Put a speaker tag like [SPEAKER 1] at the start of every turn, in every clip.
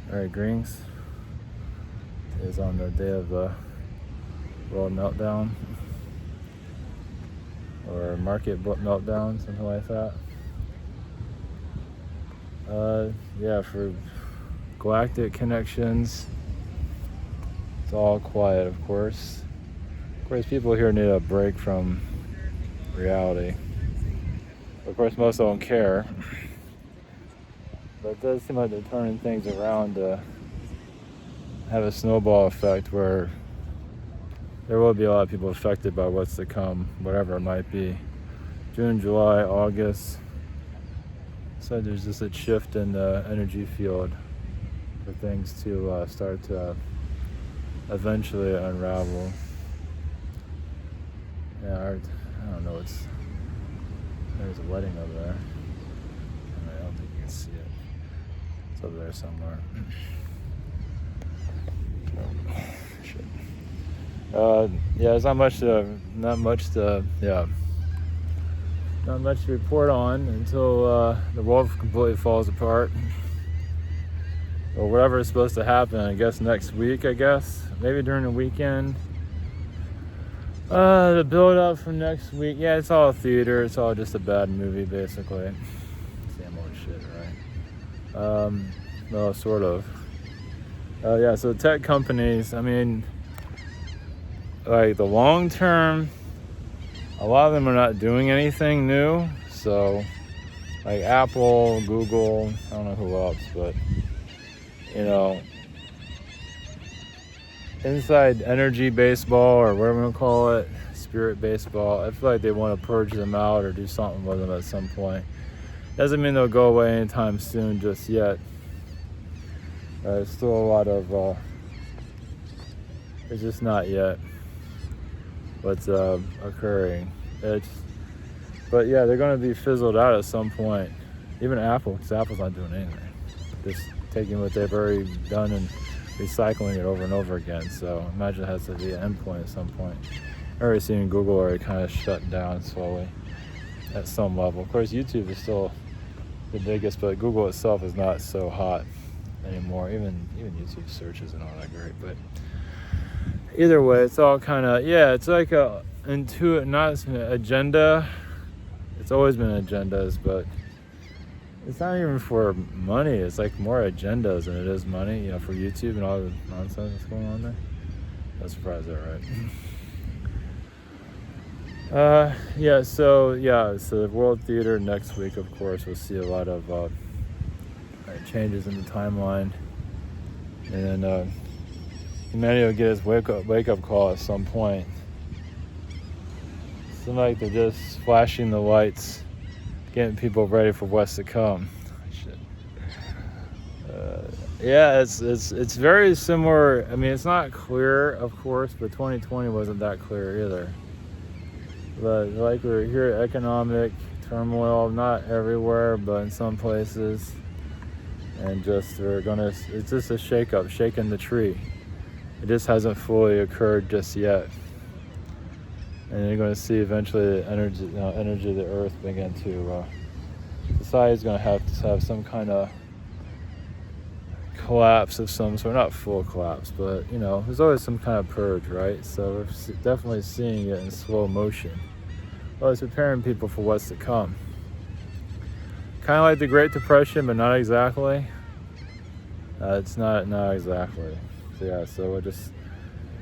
[SPEAKER 1] Alright, Greens is on the day of the world meltdown or market meltdown, something like that. Yeah, for galactic connections, it's all quiet, of course. Of course, people here need a break from reality. Of course, most don't care. But it does seem like they're turning things around to have a snowball effect where there will be a lot of people affected by what's to come, whatever it might be. June, July, August. So there's just a shift in the energy field for things to start to eventually unravel. Yeah, I don't know. There's a wedding over there. I don't think you can see it. It's over there somewhere. Shit. Yeah, there's not much to report on until the world completely falls apart, or whatever is supposed to happen. I guess next week. Maybe during the weekend. The build up for next week. Yeah, it's all theater. It's all just a bad movie, basically. Same old shit, right? Well, sort of. Yeah. So tech companies. I mean, like the long term, a lot of them are not doing anything new. So, like Apple, Google, I don't know who else, but inside energy baseball or whatever you want to call it, spirit baseball, I feel like they want to purge them out or do something with them at some point. Doesn't mean they'll go away anytime soon just yet. There's still a lot of, it's just not yet what's occurring. But yeah, they're going to be fizzled out at some point. Even Apple, because Apple's not doing anything. Just taking what they've already done and recycling it over and over again. So imagine it has to be an endpoint at some point. I've already seen Google already kind of shut down slowly at some level. Of course, YouTube is still the biggest, but Google itself is not so hot anymore. Even YouTube search isn't all that great. But either way, it's all kind of, it's like a not an agenda. It's always been agendas, but it's not even for money. It's like more agendas than it is money, for YouTube and all the nonsense that's going on there. No surprise there, right? So the World Theater next week, of course, we'll see a lot of changes in the timeline. And then humanity will get its wake up call at some point. It's like they're just flashing the lights, getting people ready for what's to come. Shit. It's very similar. I mean, it's not clear, of course, but 2020 wasn't that clear either. But like we're here, economic turmoil, not everywhere, but in some places, and it's just a shake-up, shaking the tree. It just hasn't fully occurred just yet. And you're going to see eventually the energy of the earth begin to, society's going to have some kind of collapse of some sort. Not full collapse, but, there's always some kind of purge, right? So we're definitely seeing it in slow motion. Well, it's preparing people for what's to come. Kind of like the Great Depression, but not exactly. It's not exactly. So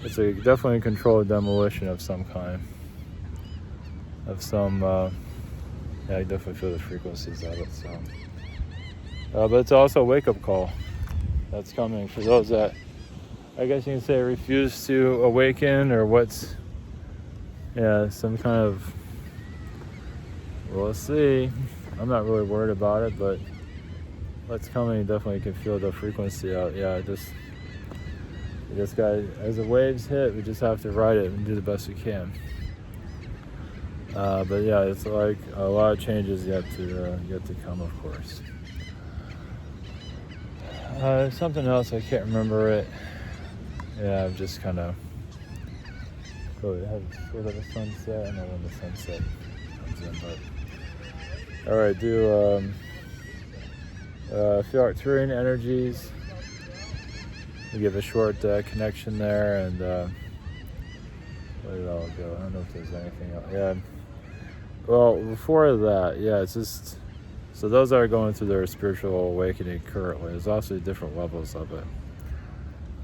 [SPEAKER 1] it's definitely a controlled demolition of some kind. I definitely feel the frequencies of it. So, but it's also a wake-up call that's coming for those that, I guess you can say, refuse to awaken, or some kind of. We'll see. I'm not really worried about it, but what's coming, you definitely can feel the frequency out. As the waves hit, we just have to ride it and do the best we can. But yeah, it's like a lot of changes yet to come, of course. There's something else, I can't remember it. Yeah, I've just kind of have sort of a sunset. I don't know when the sunset comes in, but all right, do if you are Arcturian energies. we give a short connection there, and where did it all go? I don't know if there's anything else. Yeah. Well, before that, yeah, it's just, so those that are going through their spiritual awakening currently, there's also different levels of it.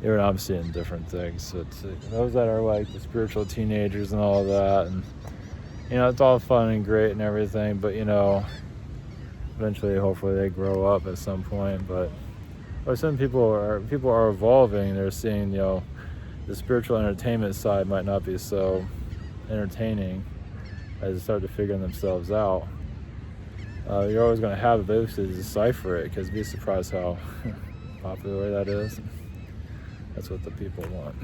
[SPEAKER 1] Even I'm seeing different things. So it's, those that are like the spiritual teenagers and all of that, and it's all fun and great and everything, but eventually, hopefully, they grow up at some point. But or some people are evolving. They're seeing, the spiritual entertainment side might not be so entertaining as they start to figure themselves out. You're always going to have it, basically decipher it, because be surprised how popular that is. That's what the people want.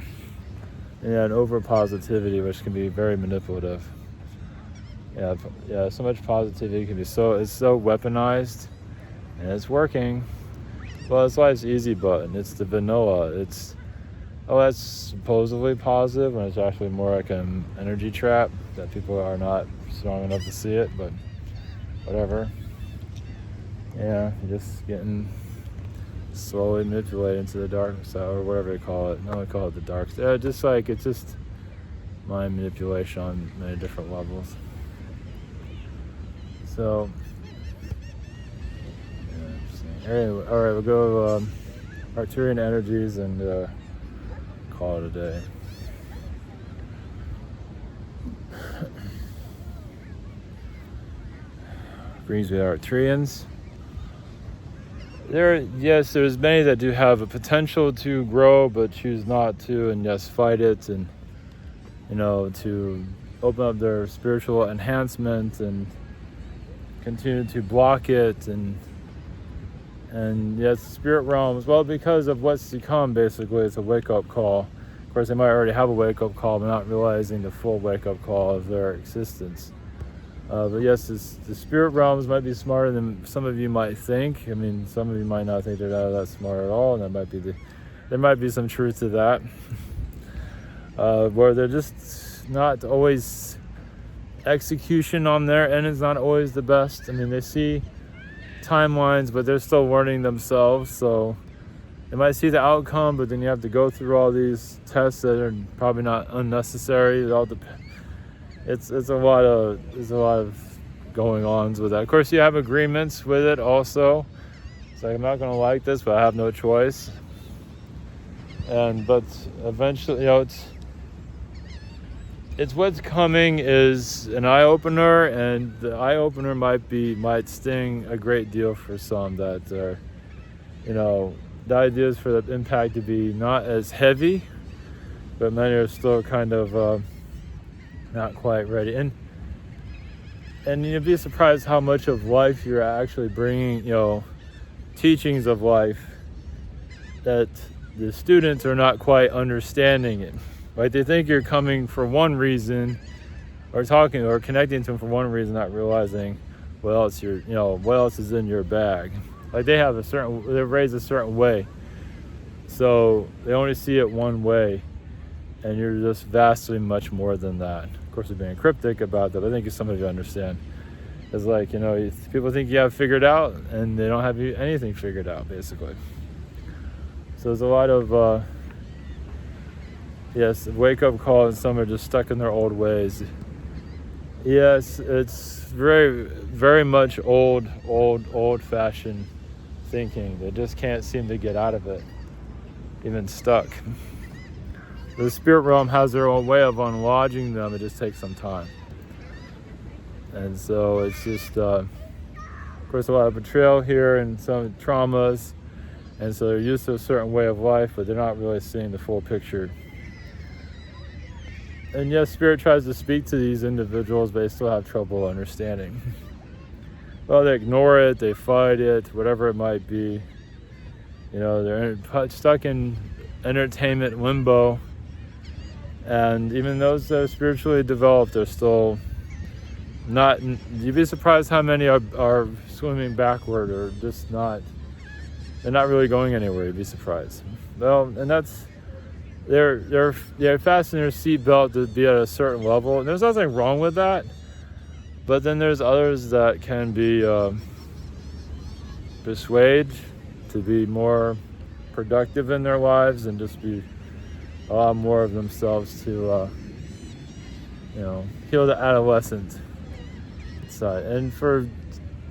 [SPEAKER 1] And over positivity, which can be very manipulative. Yeah, so much positivity can be it's so weaponized, and it's working. Well, it's why it's easy button. It's the vanilla. It's, that's supposedly positive, when it's actually more like an energy trap that people are not strong enough to see it, but whatever. Yeah, you're just getting slowly manipulated into the dark side, or whatever they call it. No, they call it the dark side. It's just mind manipulation on many different levels. So, anyway, all right, we'll go Arcturian energies and call it a day. Brings me to Arcturians. There's many that do have a potential to grow, but choose not to, and fight it, and to open up their spiritual enhancement and continue to block it, and yes, spirit realms, well, because of what's to come, basically, it's a wake-up call. Of course, they might already have a wake-up call, but not realizing the full wake-up call of their existence. But yes, the spirit realms might be smarter than some of you might think. I mean, some of you might not think they're not that smart at all, and there might be some truth to that. Where they're just not always, execution on their end is not always the best. I mean, they see timelines, but they're still learning themselves, so they might see the outcome, but then you have to go through all these tests that are probably not unnecessary. It all it's a lot of going ons with that. Of course, you have agreements with it also. It's like, I'm not going to like this, but I have no choice. But eventually, it's what's coming is an eye-opener, and the eye-opener might sting a great deal for some that are, the idea is for the impact to be not as heavy, but many are still kind of not quite ready. And you'd be surprised how much of life you're actually bringing, teachings of life that the students are not quite understanding it. Right? They think you're coming for one reason, or talking or connecting to them for one reason, not realizing what else what else is in your bag. Like they're raised a certain way, so they only see it one way, and you're just vastly much more than that. Of course, they're being cryptic about that, but I think some of you understand. It's like, people think you have figured out, and they don't have anything figured out, basically. So there's a lot of wake-up call, and some are just stuck in their old ways. Yes, it's very, very much old-fashioned thinking. They just can't seem to get out of it, even stuck. The spirit realm has their own way of unlodging them. It just takes some time. And so it's just, of course, a lot of betrayal here and some traumas. And so they're used to a certain way of life, but they're not really seeing the full picture. And yes, Spirit tries to speak to these individuals, but they still have trouble understanding. Well, they ignore it, they fight it, whatever it might be. They're stuck in entertainment limbo. And even those that are spiritually developed are still not, you'd be surprised how many are swimming backward, or just they're not really going anywhere. You'd be surprised. Well, and that's, they're fastening their seatbelt to be at a certain level, and there's nothing wrong with that. But then there's others that can be persuaded to be more productive in their lives and just be a lot more of themselves to heal the adolescent side. And for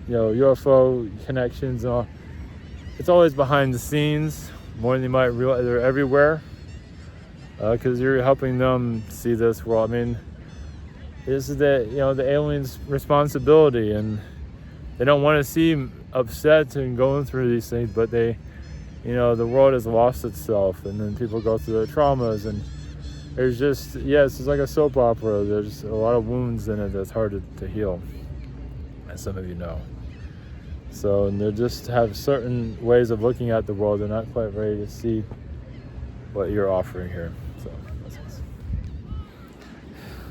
[SPEAKER 1] UFO connections, it's always behind the scenes more than you might realize. They're everywhere because you're helping them see this world. I mean, this is the aliens' responsibility, and they don't want to seem upset and going through these things, but the world has lost itself, and then people go through their traumas, and there's just, it's like a soap opera. There's a lot of wounds in it that's hard to heal, as some of you know. So, and they just have certain ways of looking at the world. They're not quite ready to see what you're offering here.